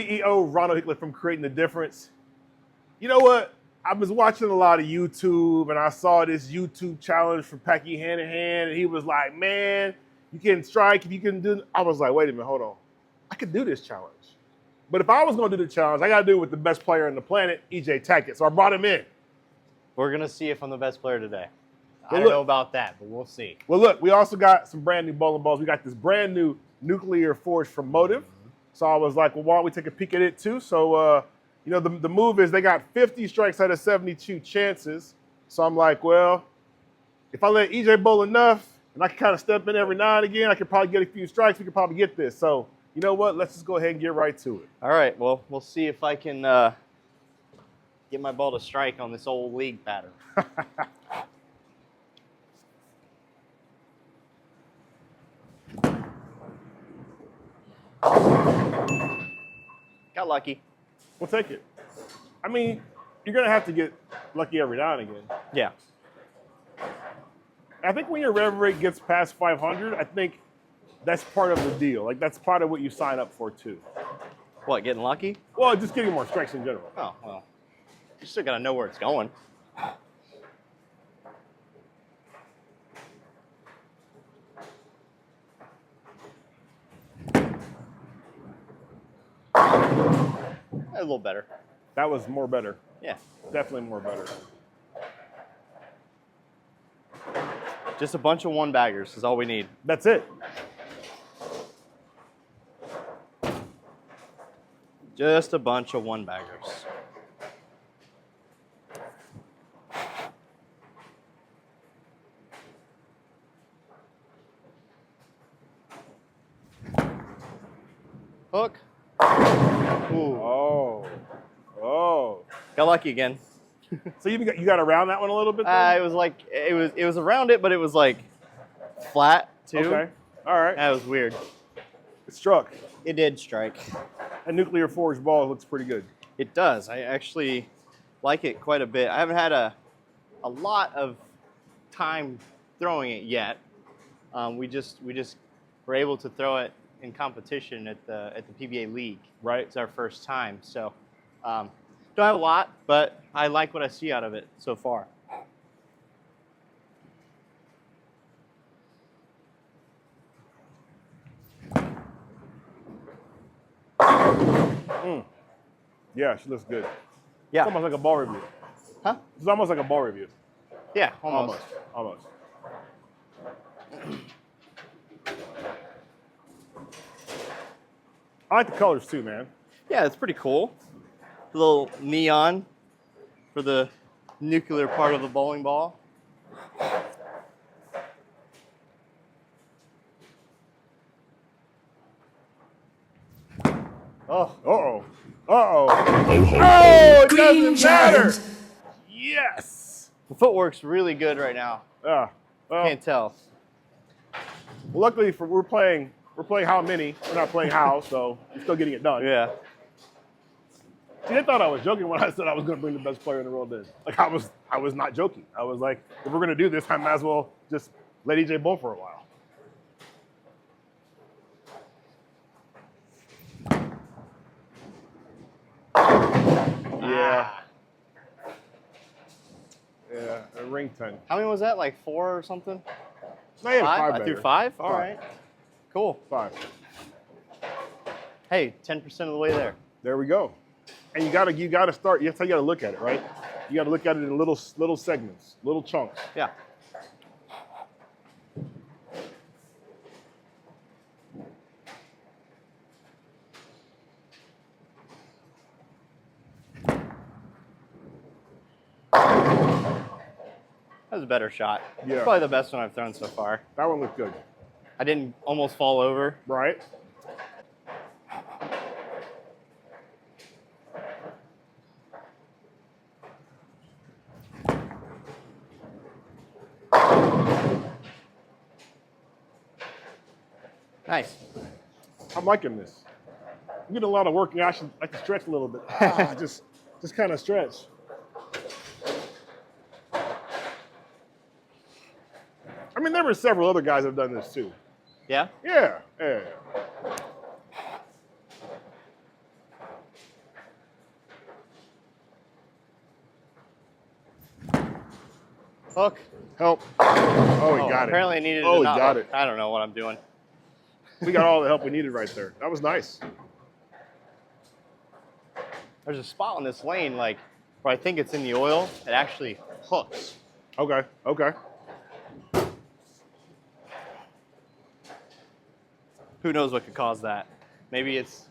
CEO Ronald Hickler from Creating the Difference. You know what? I was watching a lot of YouTube, and I saw this YouTube challenge from Packy Hanahan, and he was like, man, you can strike if you can do. I was like, wait a minute, hold on. I could do this challenge. But if I was going to do the challenge, I got to do it with the best player on the planet, EJ Tackett. So I brought him in. We're going to see if I'm the best player today. I don't know about that, but we'll see. Well, look, we also got some brand new bowling balls. We got this brand new nuclear forge from Motive. So I was like, well, why don't we take a peek at it too? So, you know, the move is they got 50 strikes out of 72 chances. So I'm like, well, if I let EJ bowl enough and I can kind of step in every now and again, I could probably get a few strikes. We could probably get this. So, you know what? Let's just go ahead and get right to it. All right. Well, we'll see if I can get my ball to strike on this old league pattern. Got lucky. We'll take it. I mean, you're going to have to get lucky every now and again. Yeah. I think when your rev rate gets past 500, I think that's part of the deal. Like, that's part of what you sign up for, too. What, getting lucky? Well, just getting more strikes in general. Oh, well. You still got to know where it's going. A little better. That was more better. Yeah. Definitely more better. Just a bunch of one-baggers is all we need. That's it. Just a bunch of one-baggers. Hook. Ooh. Oh. Got lucky again. So you got around that one a little bit then? It was like it was around it, but it was like flat too. Okay. All right. That was weird. It struck. It did strike. A nuclear forged ball looks pretty good. It does. I actually like it quite a bit. I haven't had a lot of time throwing it yet. We just were able to throw it in competition at the PBA League. Right. It's our first time, so don't have a lot, but I like what I see out of it so far. Yeah, she looks good. Yeah. It's almost like a ball review. Huh? It's almost like a ball review. Yeah, almost. Almost. I like the colors too, man. Yeah, it's pretty cool. A little neon for the nuclear part of the bowling ball. Oh, it doesn't matter. Yes. The footwork's really good right now. Well, Can't tell. luckily we're playing how many? We're not playing how, so we're still getting it done. Yeah. See, they thought I was joking when I said I was going to bring the best player in the world in. Like, I was not joking. I was like, if we're going to do this, I might as well just let EJ bowl for a while. Yeah, a ring 10. How many was that? Like 4 or something? No, yeah, 5 I better. threw 5? All 5. right. Cool. 5. Hey, 10% of the way there. There we go. And you gotta start. That's how you gotta look at it, right? You gotta look at it in little segments, little chunks. Yeah. That was a better shot. Yeah. Probably the best one I've thrown so far. That one looked good. I didn't almost fall over. Right? Nice. I'm liking this. I'm getting a lot of work. I should like to stretch a little bit. Just kind of stretch. I mean, there were several other guys that have done this too. Yeah? Yeah. Hook. Help. Oh, he got it. Apparently I needed Oh, to he not got hook. it. I don't know what I'm doing. We got all the help we needed right there. That was nice. There's a spot on this lane, like, where I think it's in the oil. It actually hooks. Okay, okay. Who knows what could cause that? Maybe it's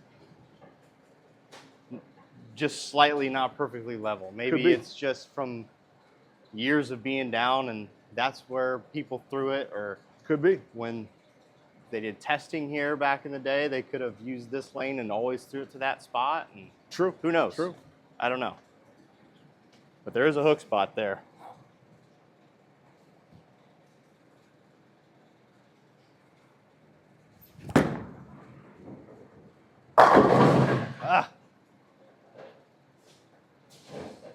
just slightly not perfectly level. Maybe it's just from years of being down and that's where people threw it, or Could be. when they did testing here back in the day, they could have used this lane and always threw it to that spot. And True. who knows? True. I don't know. But there is a hook spot there. Ah.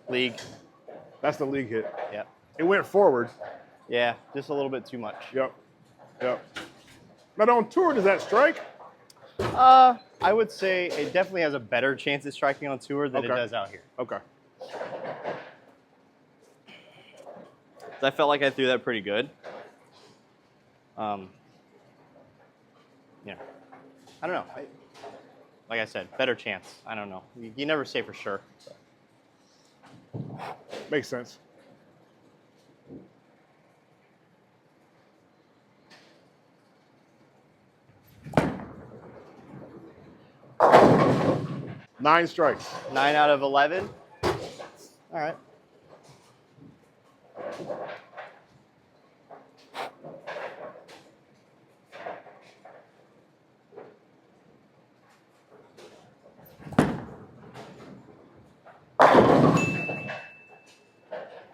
League. That's the league hit. Yep. It went forward. Yeah, just a little bit too much. Yep. Yep. But on tour, does that strike? I would say it definitely has a better chance at striking on tour than it does out here. Okay. I felt like I threw that pretty good. Yeah. I don't know. Like I said, better chance. I don't know. You never say for sure. Makes sense. Nine strikes. 9 out of 11. All right.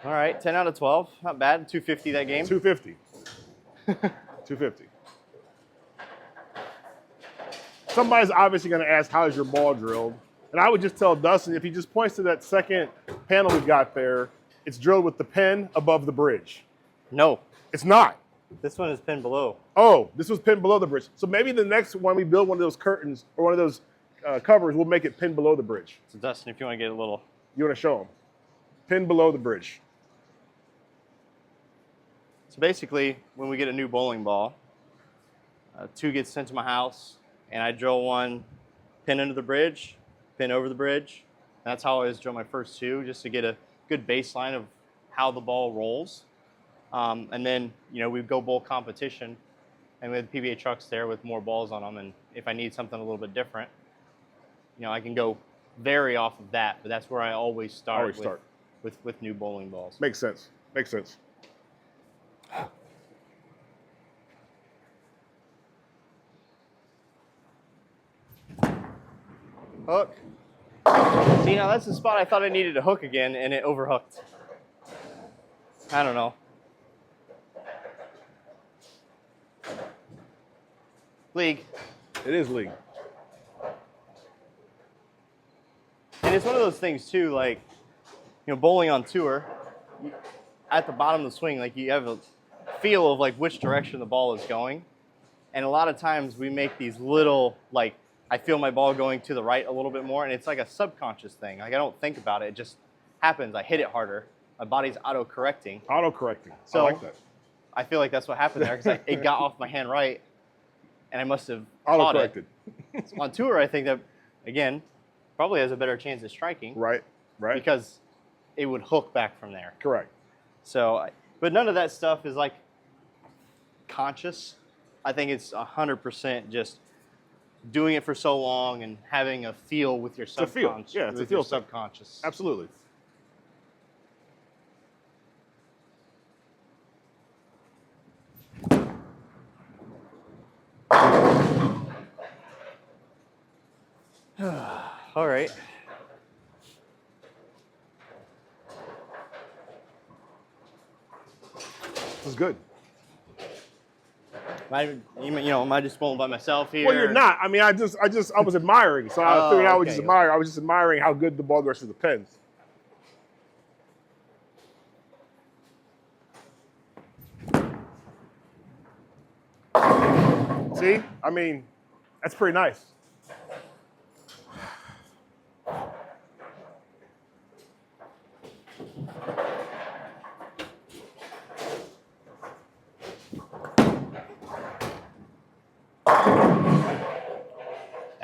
All right, 10 out of 12. Not bad. 250 that game. 250. 250. Somebody's obviously going to ask, how's your ball drilled? And I would just tell Dustin, if he just points to that second panel we got there, it's drilled with the pin above the bridge. No, It's not. this one is pinned below. Oh, this was pinned below the bridge. So maybe the next one we build one of those curtains or one of those covers, we'll make it pinned below the bridge. So Dustin, if you want to get a little. You want to show them? Pinned below the bridge. So basically, when we get a new bowling ball, 2 gets sent to my house, and I drill one pin under the bridge, pin over the bridge. And that's how I always drill my first 2, just to get a good baseline of how the ball rolls. And then, we go bowl competition, and we have PBA trucks there with more balls on them. And if I need something a little bit different, I can go vary off of that. But that's where I always start, with new bowling balls. Makes sense. Makes sense. Hook. See, now that's the spot I thought I needed to hook again, and it overhooked. I don't know. League. It is league. And it's one of those things, too, like, bowling on tour, at the bottom of the swing, like, you have a feel of, like, which direction the ball is going. And a lot of times we make these little, like, I feel my ball going to the right a little bit more, and it's like a subconscious thing. Like, I don't think about it. It just happens. I hit it harder. My body's auto-correcting. Auto-correcting. So, I like that. I feel like that's what happened there, because it got off my hand right, and I must have caught Auto-corrected. it. On tour, I think that, again, probably has a better chance of striking. Right. Right. Because it would hook back from there. Correct. So, but none of that stuff is, like, conscious. I think it's 100% just doing it for so long and having a feel with your subconscious. Yeah, it's a feel thing. Subconscious. Absolutely. All right. This is good. Am I just bowling by myself here? Well, you're not. I mean, I was admiring. So I figured I would just okay. admire. I was just admiring how good the ball goes through the pins. See? I mean, that's pretty nice.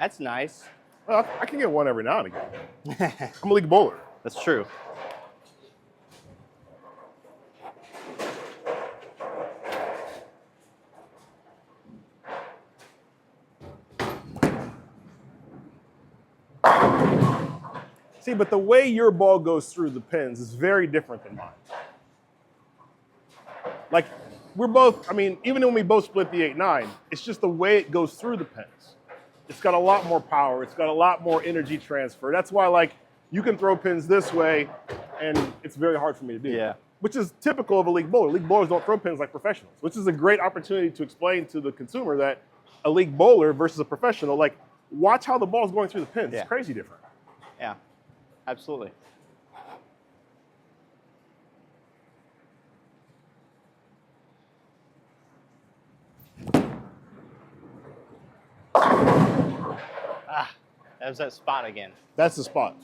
That's nice. Well, I can get one every now and again. I'm a league bowler. That's true. See, but the way your ball goes through the pins is very different than mine. Like, we're both, I mean, even when we both split the 8-9, it's just the way it goes through the pins. It's got a lot more power. It's got a lot more energy transfer. That's why, like, you can throw pins this way, and it's very hard for me to do. Yeah. Which is typical of a league bowler. League bowlers don't throw pins like professionals, which is a great opportunity to explain to the consumer that a league bowler versus a professional, like, watch how the ball's going through the pins. Yeah. It's crazy different. Yeah, absolutely. Ah, that was that spot again. That's the spot.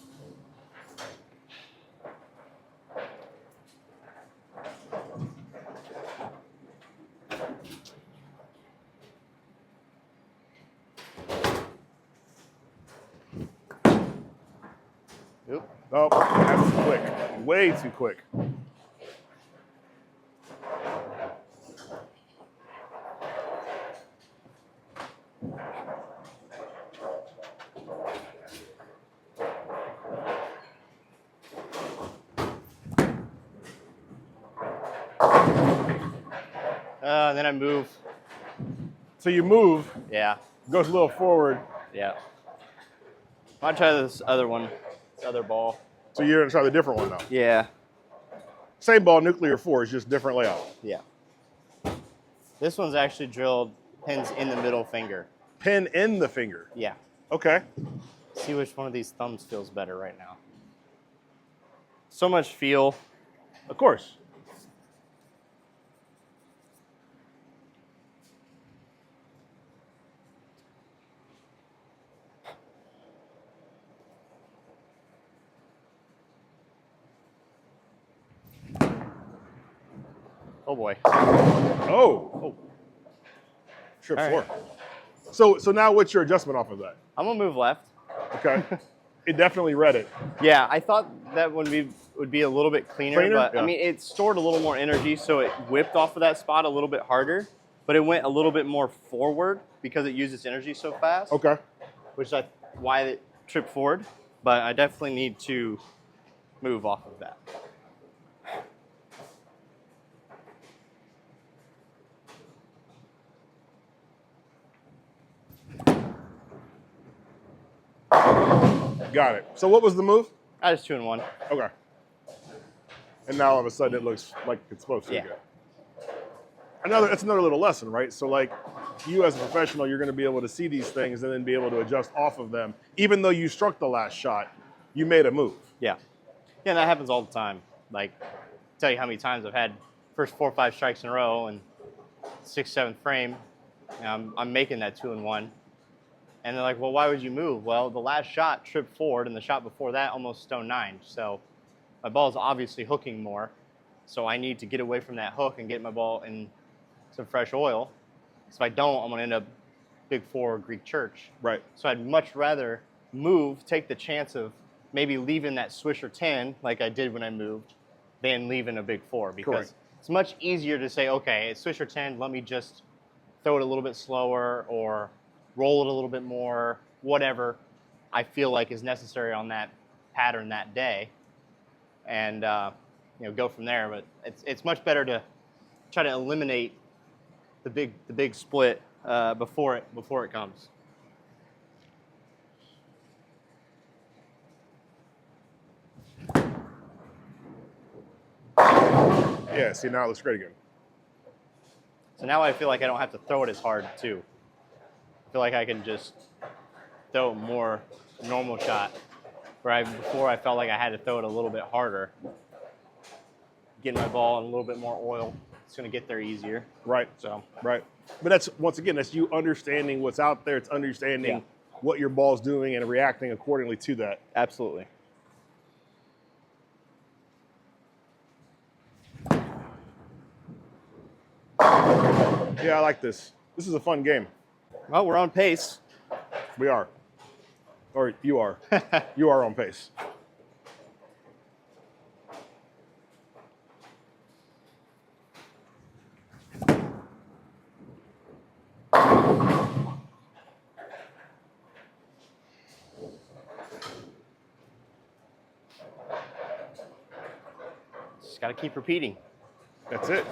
Oop. Oh, that's quick. Way too quick. And then I move. So you move, Yeah, goes a little forward. yeah. I'll try this other one, this other ball. So you're gonna try the different one now. Yeah, Same ball, nuclear 4, is just different layout. yeah. This one's actually drilled pins in the middle finger. Pin in the finger. Yeah. Okay. See which one of these thumbs feels better right now. So much feel. Of course. Oh boy. Oh. Trip All 4. right. So now what's your adjustment off of that? I'm gonna move left. Okay. It definitely read it. Yeah, I thought that would be a little bit cleaner, but Yeah. I mean it stored a little more energy, so it whipped off of that spot a little bit harder, but it went a little bit more forward because it used its energy so fast. Okay. Which is why it tripped forward. But I definitely need to move off of that. Got it. So what was the move? I just 2-1. Okay. And now all of a sudden it looks like it's supposed to. Yeah. It's another little lesson, right? So like you as a professional, you're going to be able to see these things and then be able to adjust off of them. Even though you struck the last shot, you made a move. Yeah. Yeah, and that happens all the time. Like, tell you how many times I've had first 4 or 5 strikes in a row and 6th, 7th frame. And I'm making that 2-1. And they're like, well, why would you move? Well, the last shot tripped forward, and the shot before that almost stone 9. So my ball is obviously hooking more. So I need to get away from that hook and get my ball in some fresh oil. Because if I don't, I'm going to end up big 4 Greek church. Right. So I'd much rather move, take the chance of maybe leaving that swisher 10 like I did when I moved, than leaving a big 4. Because Correct. It's much easier to say, okay, it's swisher 10, let me just throw it a little bit slower or roll it a little bit more, whatever I feel like is necessary on that pattern that day, and go from there. But it's much better to try to eliminate the big split before it comes. Yeah, see, now it looks great again. So now I feel like I don't have to throw it as hard too. I feel like I can just throw a more normal shot. Before I felt like I had to throw it a little bit harder. Getting my ball in a little bit more oil, it's going to get there easier. Right. So Right. But that's, once again, that's you understanding what's out there. It's understanding what your ball's doing and reacting accordingly to that. absolutely. Yeah, I like this. This is a fun game. Well, we're on pace. We are. Or you are. You are on pace. Just got to keep repeating. That's it.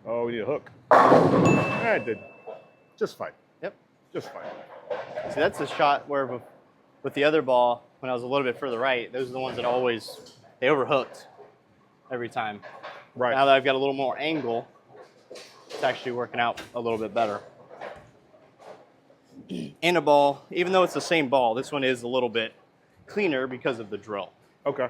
Oh, we need a hook. I did. Just fine. Yep. Just fine. See, that's the shot where with the other ball, when I was a little bit further right, those are the ones that they overhooked every time. Right. Now that I've got a little more angle, it's actually working out a little bit better. And a ball, even though it's the same ball, this one is a little bit cleaner because of the drill. Okay.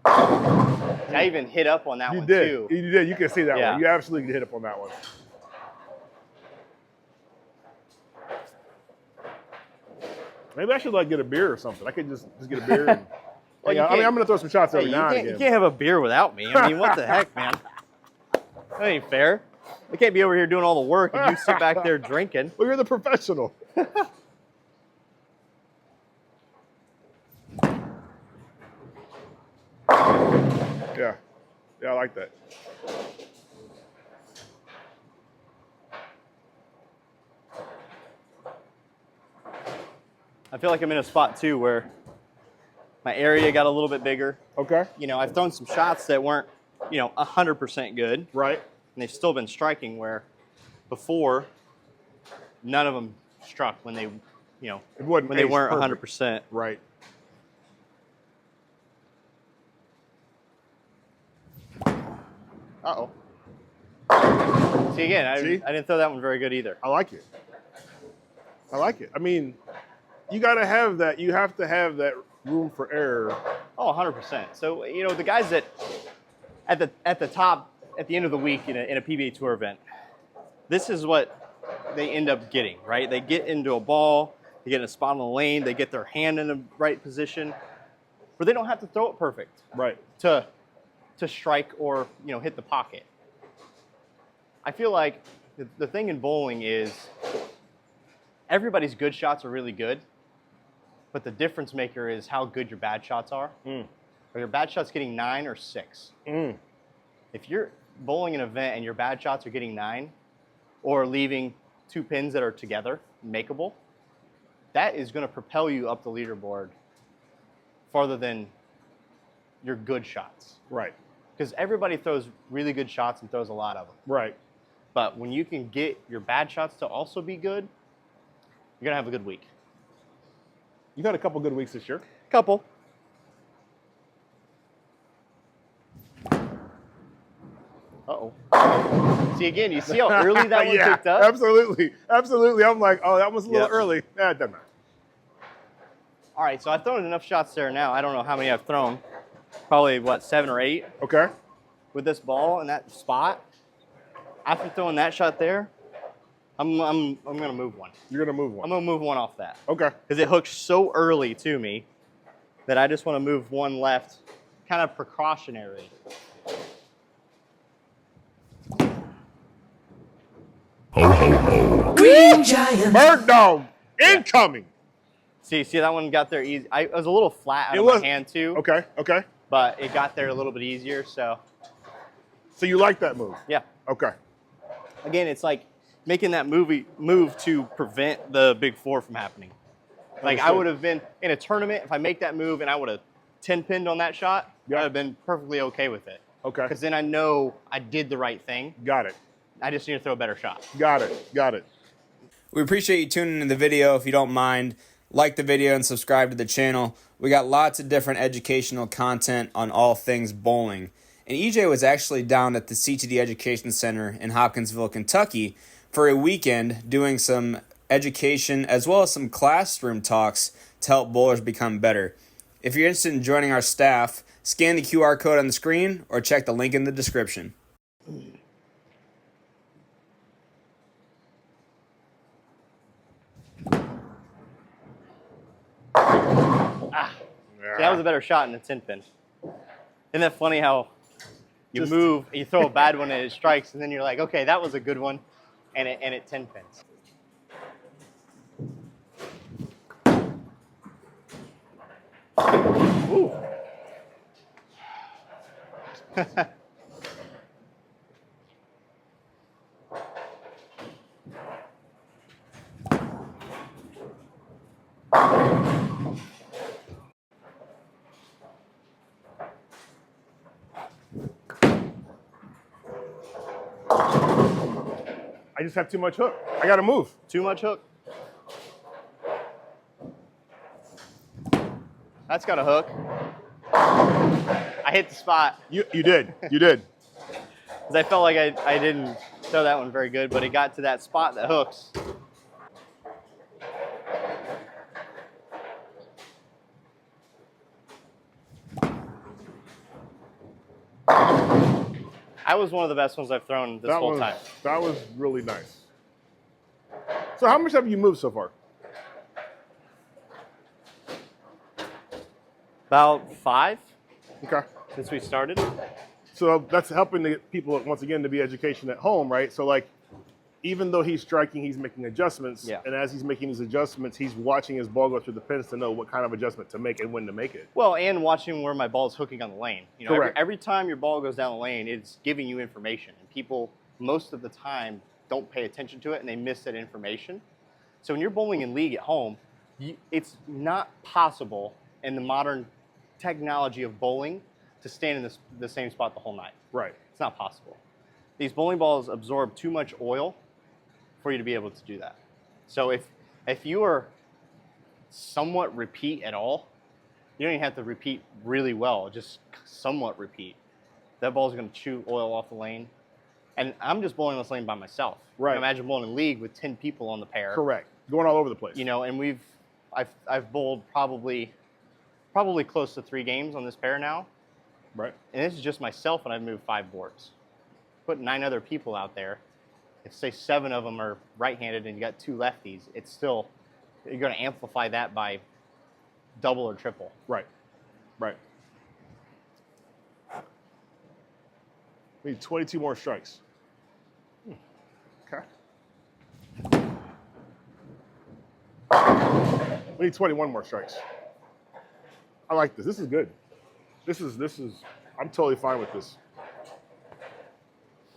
I even hit up on that You one did. too. You did. You can see that Yeah. one. You absolutely hit up on that one. Maybe I should like get a beer or something. I could just get a beer. And, Well, you I mean, can't- I'm gonna throw some shots every Hey, now and you again. can't have a beer without me. I mean, what the heck, man? That ain't fair. I can't be over here doing all the work and you sit back there drinking. Well, you're the professional. Yeah. Yeah, I like that. I feel like I'm in a spot too where my area got a little bit bigger. Okay. You know, I've thrown some shots that weren't, 100% good, Right. and they've still been striking where before none of them struck when they, It wasn't when they paced weren't perfect. 100%. Right. Uh-oh. See, again, I didn't throw that one very good either. I like it. I like it. I mean, you got to have that. You have to have that room for error. Oh, 100%. So, the guys that at the top at the end of the week in a PBA Tour event, this is what they end up getting, right? They get into a ball, they get in a spot on the lane, they get their hand in the right position, where they don't have to throw it perfect Right. to strike or hit the pocket. I feel like the thing in bowling is everybody's good shots are really good, but the difference maker is how good your bad shots are. Are your bad shots getting 9 or 6? If you're bowling an event and your bad shots are getting 9 or leaving 2 pins that are together, makeable, that is going to propel you up the leaderboard farther than your good shots. Right. Because everybody throws really good shots and throws a lot of them. Right. But when you can get your bad shots to also be good, you're going to have a good week. You've had a couple good weeks this year. Couple. Uh-oh. See, again, you see how early that one Yeah, picked up? absolutely. Absolutely. I'm like, oh, that was a little Yep. early. It doesn't matter. All right, so I've thrown enough shots there now. I don't know how many I've thrown. Probably, 7 or 8 Okay. with this ball in that spot. After throwing that shot there, I'm going to move one. You're going to move I'm one. going to move one off that. Okay. Because it hooked so early to me that I just want to move one left, kind of precautionary. Green Giant. Bird dog incoming. See that one got there easy. It was a little flat out It of was- my hand too, Okay. Okay. but it got there a little bit easier. So, So you like that move? yeah. Okay. Again, it's like making that move to prevent the big 4 from happening. Like I Understood. would have been in a tournament if I make that move and I would have 10-pinned on that shot. Yeah. I'd have been perfectly okay with it. Okay. Because then I know I did the right thing. Got it. I just need to throw a better shot. Got it. Got it. We appreciate you tuning into the video. If you don't mind, like the video and subscribe to the channel. We got lots of different educational content on all things bowling. And EJ was actually down at the CTD Education Center in Hopkinsville, Kentucky for a weekend doing some education as well as some classroom talks to help bowlers become better. If you're interested in joining our staff, scan the QR code on the screen or check the link in the description. See, that was a better shot in the 10 pin. Isn't that funny how you move, you throw a bad one and it strikes, and then you're like, okay, that was a good one, and it 10 pins. Ooh. I just have too much hook. I got to move. Too much hook. That's got a hook. I hit the spot. You did. You did. Because I felt like I didn't throw that one very good, but it got to that spot that hooks. That was one of the best ones I've thrown this whole time. That was really nice. So how much have you moved so far? About 5 Okay. since we started. So that's helping the people, once again, to be education at home, right? So like, even though he's striking, he's making adjustments. Yeah. And as he's making these adjustments, he's watching his ball go through the pins to know what kind of adjustment to make and when to make it. Well, and watching where my ball's hooking on the lane. You know, Correct. every time your ball goes down the lane, it's giving you information. And people, most of the time, don't pay attention to it and they miss that information. So when you're bowling in league at home, it's not possible in the modern technology of bowling to stand in the same spot the whole night. Right. It's not possible. These bowling balls absorb too much oil for you to be able to do that. So if you are somewhat repeat at all, you don't even have to repeat really well, just somewhat repeat. That ball's going to chew oil off the lane. And I'm just bowling this lane by myself. Right. Imagine bowling in league with 10 people on the pair. Correct. Going all over the place. You know, and I've bowled probably close to 3 games on this pair now. Right. And this is just myself, and I've moved 5 boards. Put 9 other people out there. If say 7 of them are right-handed and you got 2 lefties, it's still, you're going to amplify that by double or triple. Right. Right. We need 22 more strikes. Okay. We need 21 more strikes. I like this. This is good. This is, I'm totally fine with this.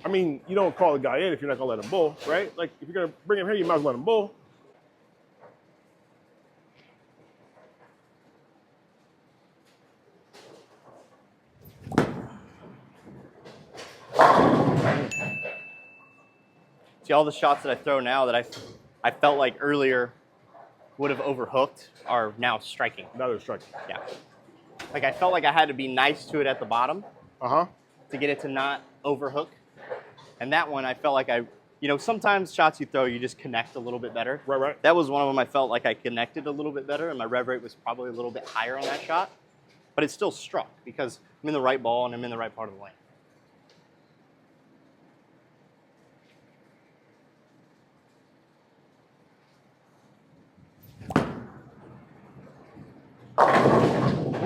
I mean, you don't call the guy in if you're not going to let him bowl, right? Like, if you're going to bring him here, you might as well let him bowl. See, all the shots that I throw now that I felt like earlier would have overhooked are now striking. Now they're striking. Yeah. Like, I felt like I had to be nice to it at the bottom to get it to not overhook. And that one, I felt like you know, sometimes shots you throw, you just connect a little bit better. Right, right. That was one of them I felt like I connected a little bit better, and my rev rate was probably a little bit higher on that shot. But it still struck because I'm in the right ball and I'm in the right part of the lane.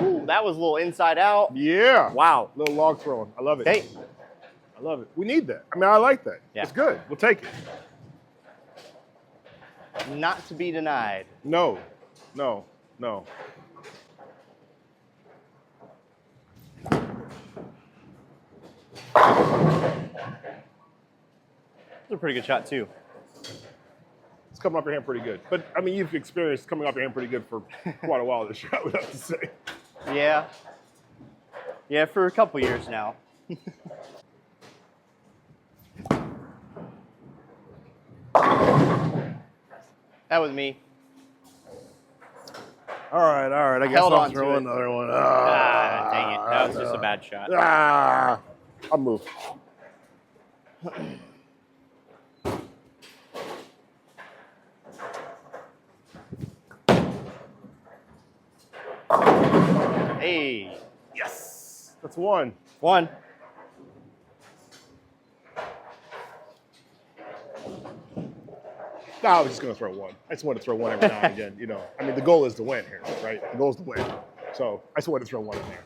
Ooh, that was a little inside out. Yeah. Wow. Little log throwing. I love it. Hey. I love it. We need that. I mean, I like that. Yeah. It's good. We'll take it. Not to be denied. No. No. No. It's a pretty good shot, too. It's coming off your hand pretty good. But, I mean, you've experienced coming off your hand pretty good for quite a while this year, I would have to say. Yeah. Yeah, for a couple years now. That was me. All right. I guess held I'll on to throw it. another one. Dang it. That was just a bad shot. I'll move. Hey. Yes. That's one. One. No, I was just going to throw one. I just wanted to throw one every now and again. You know, I mean, the goal is to win here, right? The goal is to win. So I just wanted to throw one in there.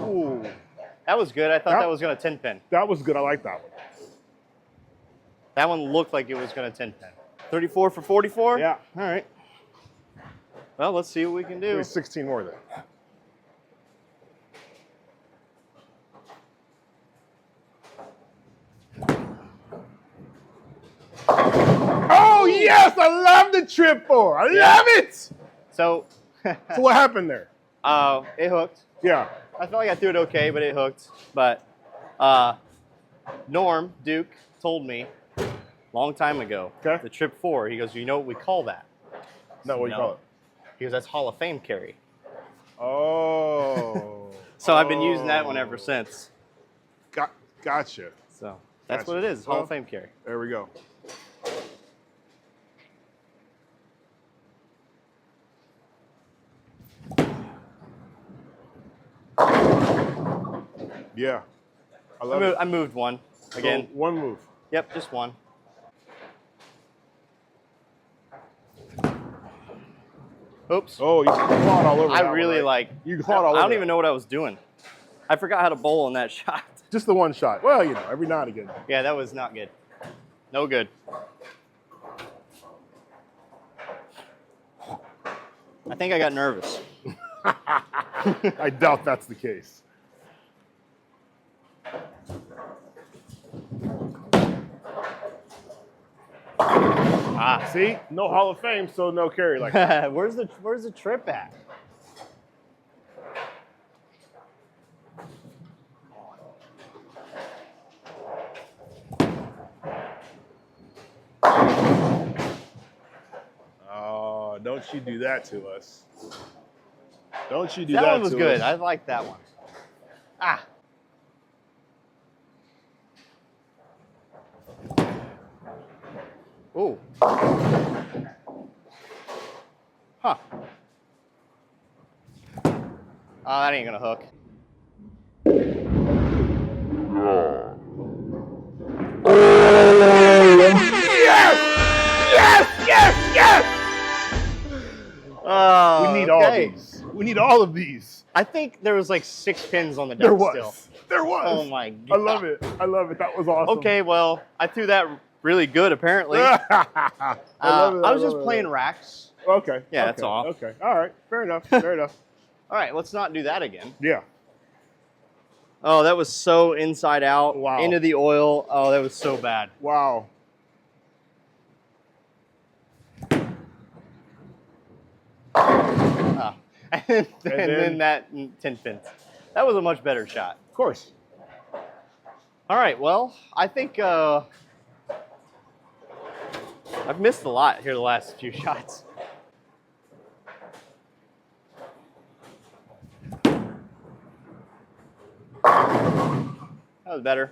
Ooh. That was good. I thought that was going to 10 pin. That was good. I like that one. That one looked like it was going to 10 pin. 34 for 44? Yeah. All right. Well, let's see what we can do. Maybe 16 more there. Oh, yes. I love the trip four. I love it. So, So what happened there? it hooked. Yeah. I felt like I threw it okay, but it hooked. But Norm Duke told me a long time ago, Okay. the trip four, he goes, you know what we call that? No, what do you call it? He goes, that's Hall of Fame carry. Oh. So I've been using that one ever since. Gotcha. So that's Gotcha. what it is, Hall Well, of Fame carry. There we go. Yeah. I love it. I moved one again. So, one move. Yep, just one. Oops. Oh, you clawed all over I that one, really right? like. You clawed all over I don't that. even know what I was doing. I forgot how to bowl in that shot. Just the one shot. Well, you know, every now and again. Yeah, that was not good. No good. I think I got nervous. I doubt that's the case. Ah, See? No Hall of Fame, so no carry like that. where's the trip at? Oh, don't you do that to us. Don't you do that That one was to good. us. I like that one. Ah. Ooh. Huh. Oh, that ain't gonna hook. Oh, We need all of okay. these. We need all of these. I think there was like 6 pins on the deck There was. still. There was. Oh my god. I love it. I love it. That was awesome. Okay, well, I threw that really good apparently. I love it. I was love just it. playing racks. Okay. Yeah, okay. that's all. Okay. All right. Fair enough. Fair enough. All right, let's not do that again. Yeah. Oh, that was so inside out, Wow. into the oil. Oh, that was so bad. Wow. Oh. and then then- that 10 pins. That was a much better shot. Of course. All right, well, I think I've missed a lot here the last few shots. That was better.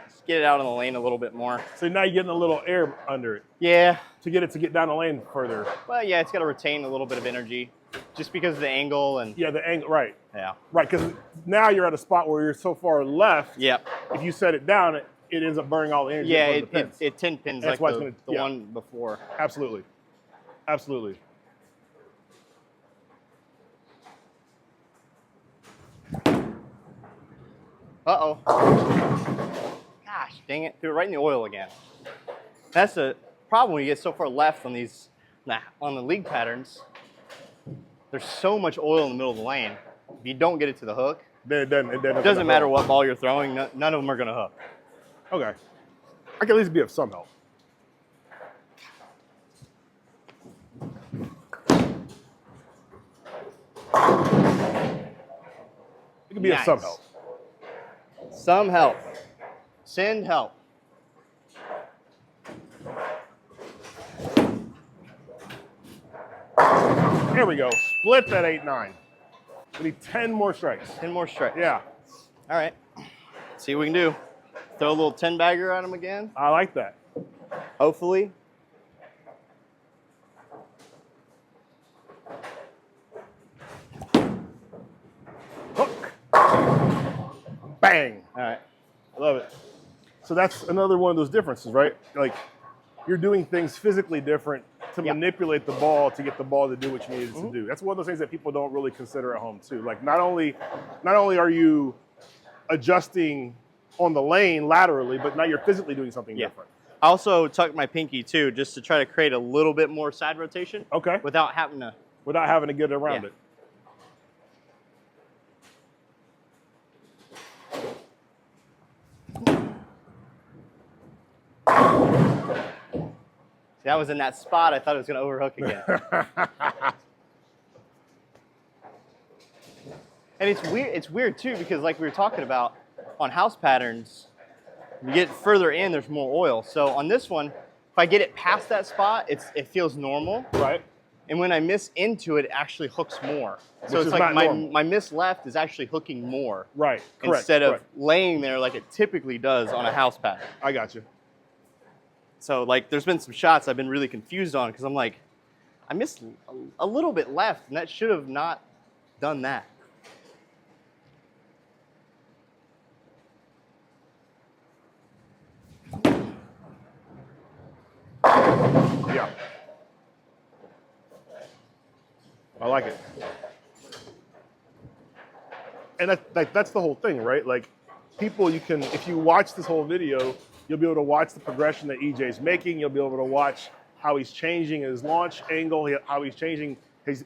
Just get it out in the lane a little bit more. So now you're getting a little air under it Yeah. to get it to get down the lane further. Well, yeah, it's got to retain a little bit of energy just because of the angle and Yeah, the angle. Right. yeah. Right. Because now you're at a spot where you're so far left. Yep. If you set it down, it ends up burning all the energy. Yeah, in front of the pins. it 10 pins That's like why it's the gonna- yeah. one before. Absolutely. Absolutely. Uh-oh. Gosh, dang it. Threw it right in the oil again. That's the problem when you get so far left on these, on the league patterns. There's so much oil in the middle of the lane. If you don't get it to the hook, Then it doesn't matter what ball you're throwing, none of them are going to hook. Okay. I can at least be of some help. It can be of some Nice. help. Some help. Send help. There we go. Split that 8-9. We need 10 more strikes. 10 more strikes. Yeah, All right. See what we can do. Throw a little 10 bagger at him again. I like that. Hopefully. bang. All right. I love it. So that's another one of those differences, right? Like you're doing things physically different to manipulate the ball to get the ball to do what you need it to do. That's one of those things that people don't really consider at home too. Like not only are you adjusting on the lane laterally, but now you're physically doing something different. I also tucked my pinky too, just to try to create a little bit more side rotation. Okay. Without having to get around it. See, I was in that spot. I thought it was going to overhook again. And it's weird. It's weird too because, like we were talking about, on house patterns, you get further in, there's more oil. So on this one, if I get it past that spot, it feels normal. Right. And when I miss into it, it actually hooks more. So Which it's is like not normal. my miss left is actually hooking more. Right. Correct. Instead of laying there like it typically does on a house pattern. I got you. So like there's been some shots I've been really confused on because I'm like, I missed a little bit left and that should have not done that. Yeah. I like it. And that's the whole thing, right? Like people, if you watch this whole video, you'll be able to watch the progression that EJ's making. You'll be able to watch how he's changing his launch angle, how he's changing his,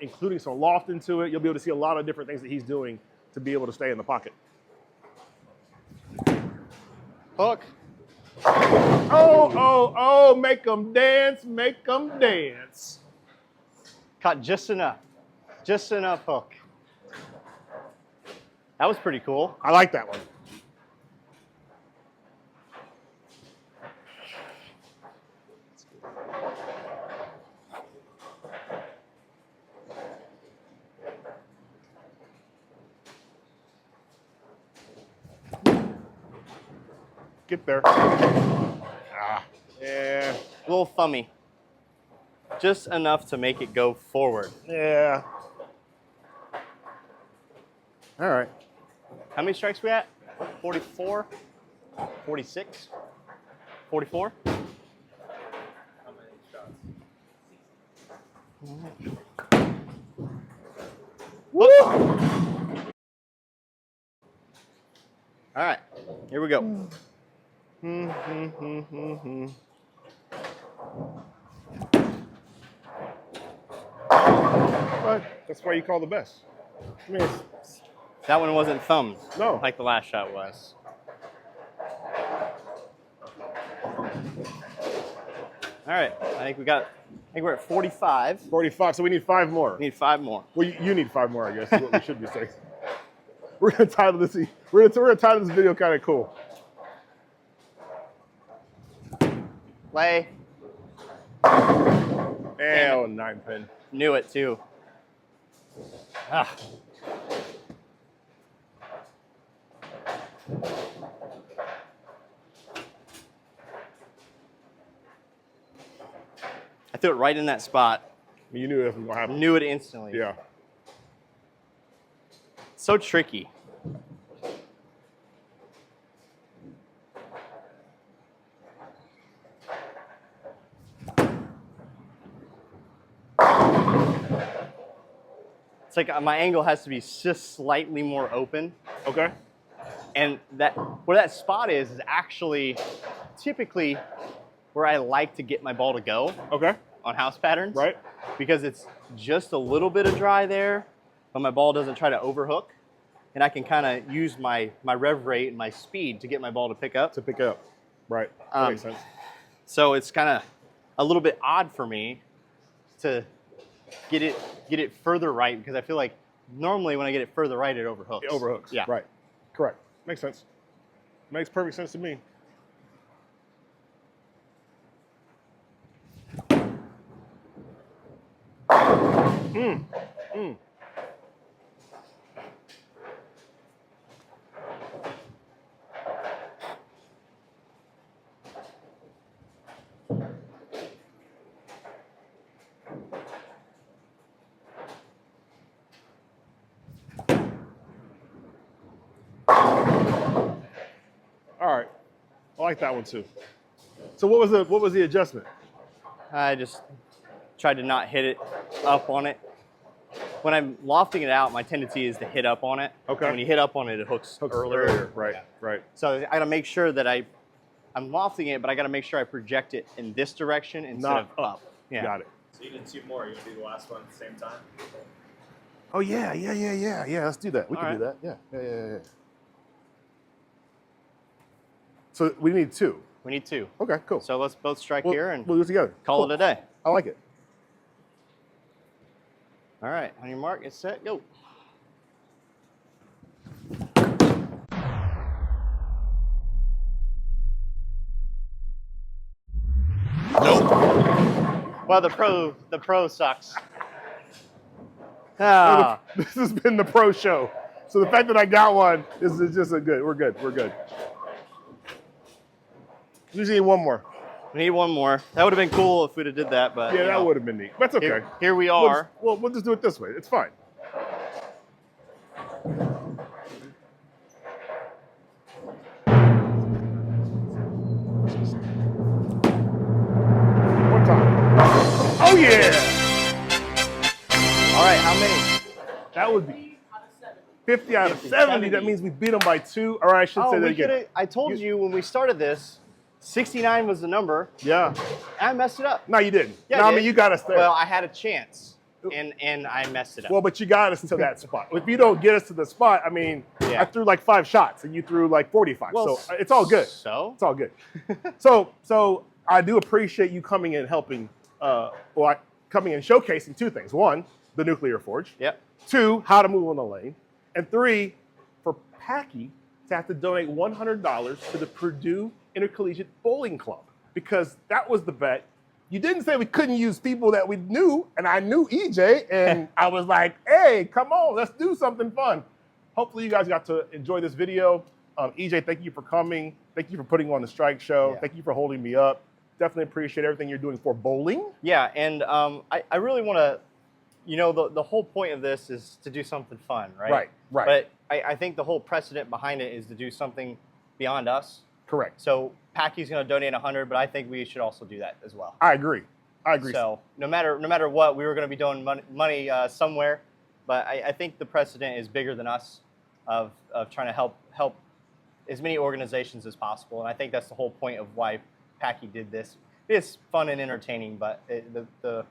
including some loft into it. You'll be able to see a lot of different things that he's doing to be able to stay in the pocket. Hook. Oh, make them dance, make them dance. Caught just enough hook. That was pretty cool. I like that one. Get there. Yeah. A little thummy. Just enough to make it go forward. Yeah. All right. How many strikes we at? 44? 46? 44? How many shots? Woo! All right, here we go. But that's why you call the best. I mean, That one wasn't thumbed. No. Like the last shot was. All right, I think we're at 45. 45, so we need 5 more. We need 5 more. Well, you need 5 more, I guess, is what we should be saying. We're gonna title this. We're gonna title this video kind of cool. Lay. And 9 pin. Knew it too. Ah. I threw it right in that spot. You knew it was gonna happen. Knew it instantly. Yeah. So tricky. It's like my angle has to be just slightly more open. Okay. And where that spot is actually typically where I like to get my ball to go Okay. on house patterns. Right. Because it's just a little bit of dry there, but my ball doesn't try to overhook. And I can kind of use my rev rate and my speed to get my ball to pick up. To pick up. Right. That makes sense. So it's kind of a little bit odd for me to get it further right, because I feel like normally when I get it further right, it overhooks. It overhooks. Yeah. Right. Correct. Makes sense. Makes perfect sense to me. like that one too. So what was the adjustment? I just tried to not hit it up on it. When I'm lofting it out, my tendency is to hit up on it. Okay. And when you hit up on it, it hooks earlier. Right, Yeah. right. So I got to make sure that I'm lofting it, but I got to make sure I project it in this direction instead Not of up. Yeah. Got it. So you did 2 more. You want to do the last one at the same time? Oh yeah. Let's do that. We All can do right. that. Yeah. So we need 2. We need 2. Okay, cool. So let's both strike we'll, here and we'll do it together. call Cool. it a day. I like it. All right. On your mark, get set, go. Nope. Well, the pro sucks. Ah. This has been the pro show. So the fact that I got one is just a good. We're good. We just need one more. We need one more. That would have been cool if we'd have did that, but Yeah, you that know, would have been neat. That's okay. Here we We'll are. we'll just do it this way. It's fine. One time. Oh yeah! All right, how many? That would be 50 out of 70. That means we beat them by 2. All right, I should say that we again. I told you when we started this, 69 was the number. Yeah. I messed it up. No, you didn't. Yeah, no, I I did. mean, you got us there. Well, I had a chance, and I messed it up. Well, but you got us to that spot. If you don't get us to the spot, I mean, Yeah. I threw like 5 shots and you threw like 45. Well, so it's all good. So? It's all good. so I do appreciate you coming and helping, coming and showcasing 2 things. 1, the nuclear forge. Yep. 2, how to move on the lane. And 3, for Packy to have to donate $100 to the Purdue Intercollegiate Bowling Club, because that was the bet. You didn't say we couldn't use people that we knew, and I knew EJ, and I was like, hey, come on, let's do something fun. Hopefully you guys got to enjoy this video. EJ, thank you for coming. Thank you for putting on the Strike Show. Yeah. Thank you for holding me up. Definitely appreciate everything you're doing for bowling. Yeah, and I really want to, the whole point of this is to do something fun, right? Right. But I think the whole precedent behind it is to do something beyond us. Correct. So Packy's going to donate 100, but I think we should also do that as well. I agree. So no matter what, we were going to be doing money somewhere, but I think the precedent is bigger than us of trying to help as many organizations as possible, and I think that's the whole point of why Packy did this. It's fun and entertaining, but the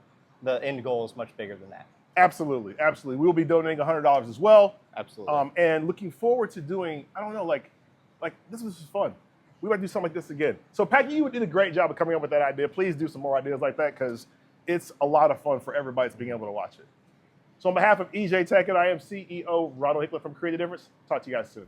end goal is much bigger than that. Absolutely. We'll be donating $100 as well. Absolutely. And looking forward to doing, I don't know, like this was fun. We might do something like this again. So Packy, you did a great job of coming up with that idea. Please do some more ideas like that, because it's a lot of fun for everybody that's being able to watch it. So on behalf of EJ Tackett, I am CEO Ronald Hickler from Create a Difference. Talk to you guys soon.